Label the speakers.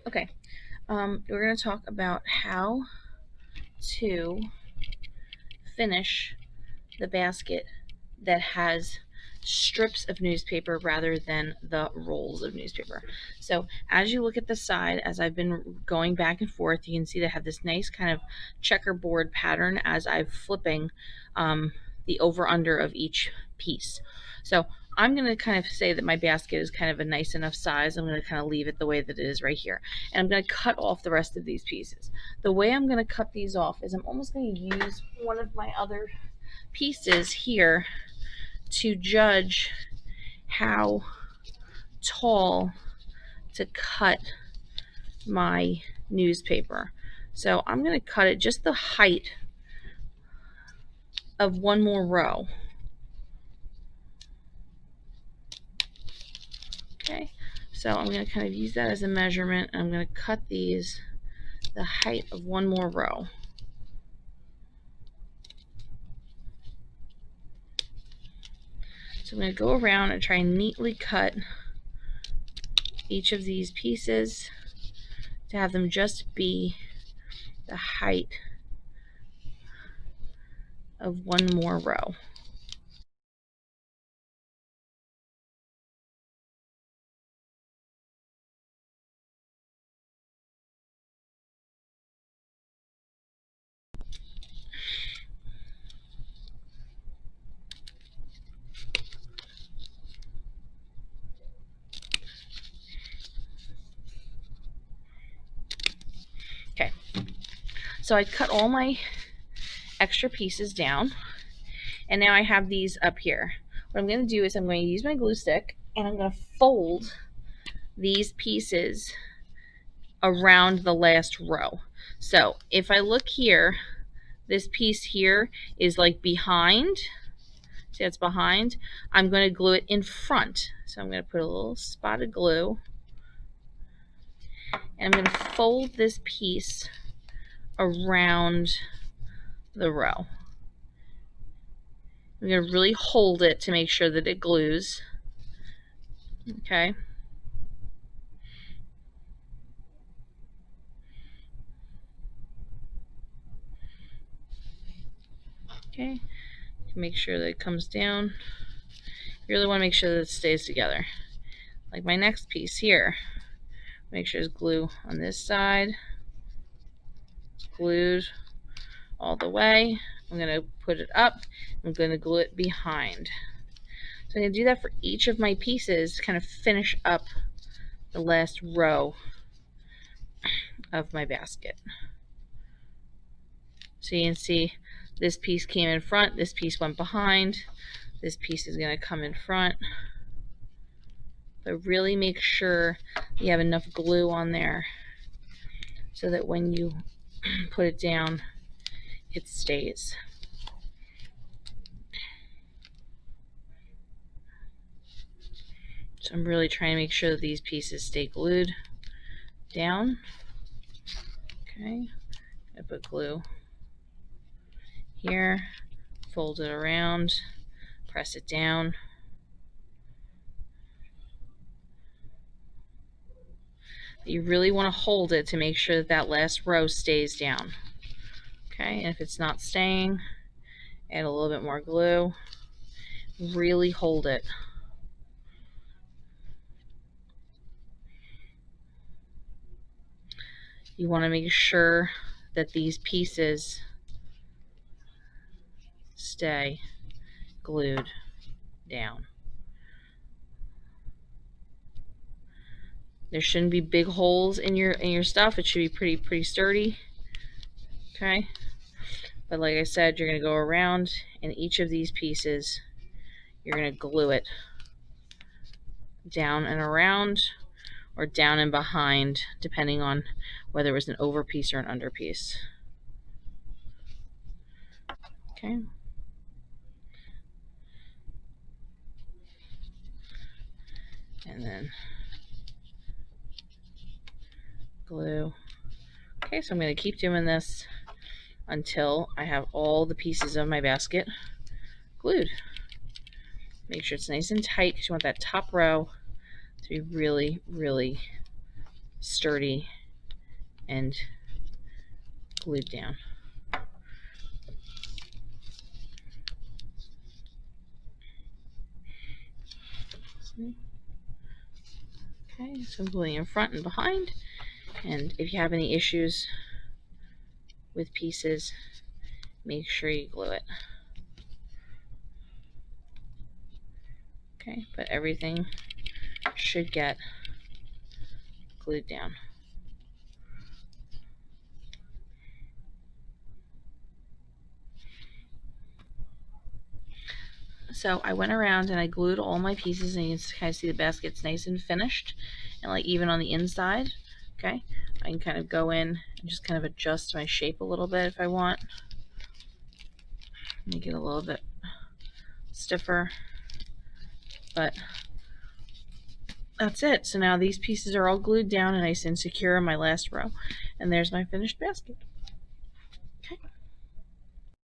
Speaker 1: Okay, we're going to talk about how to finish the basket that has strips of newspaper rather than the rolls of newspaper. So as you look at the side, as I've been going back and forth, you can see they have this nice kind of checkerboard pattern as I'm flipping the over under of each piece. So I'm going to kind of say that my basket is kind of a nice enough size. I'm going to kind of leave it the way that it is right here. And I'm going to cut off the rest of these pieces. The way I'm going to cut these off is I'm almost going to use one of my other pieces here to judge how tall to cut my newspaper. So I'm going to cut it just the height of one more row. Okay, so I'm going to kind of use that as a measurement. I'm going to cut these the height of one more row. So I'm going to go around and try and neatly cut each of these pieces to have them just be the height of one more row. Okay, so I cut all my extra pieces down, and now I have these up here. What I'm going to do is I'm going to use my glue stick and I'm going to fold these pieces around the last row. So if I look here, this piece here is like behind. See, it's behind. I'm going to glue it in front. So I'm going to put a little spot of glue, and I'm going to fold this piece around the row. I'm going to really hold it to make sure that it glues. Okay. Okay. Make sure that it comes down. You really want to make sure that it stays together. Like my next piece here, make sure there's glue on this side. It's glued all the way. I'm going to put it up. I'm going to glue it behind. So I'm going to do that for each of my pieces to kind of finish up the last row of my basket. So you can see this piece came in front, this piece went behind, this piece is going to come in front. But really make sure you have enough glue on there so that when you put it down, it stays. So I'm really trying to make sure that these pieces stay glued down. Okay, I put glue here, fold it around, press it down. You really want to hold it to make sure that that last row stays down. Okay, and if it's not staying, add a little bit more glue. Really hold it. You want to make sure that these pieces stay glued down. There shouldn't be big holes in your stuff. It should be pretty sturdy. Okay, but like I said, you're going to go around, and each of these pieces, you're going to glue it down and around, or down and behind, depending on whether it was an over piece or an under piece. Okay. And then glue. Okay, so I'm going to keep doing this until I have all the pieces of my basket glued. Make sure it's nice and tight because you want that top row to be really sturdy and glued down. Okay, so I'm gluing in front and behind, and if you have any issues with pieces, make sure you glue it. Okay, but everything should get glued down. So I went around and I glued all my pieces, and you can kind of see the basket's nice and finished and like even on the inside. Okay, I can kind of go in and just kind of adjust my shape a little bit if I want. Make it a little bit stiffer, but that's it. So now these pieces are all glued down and nice and secure in my last row, and there's my finished basket. Okay.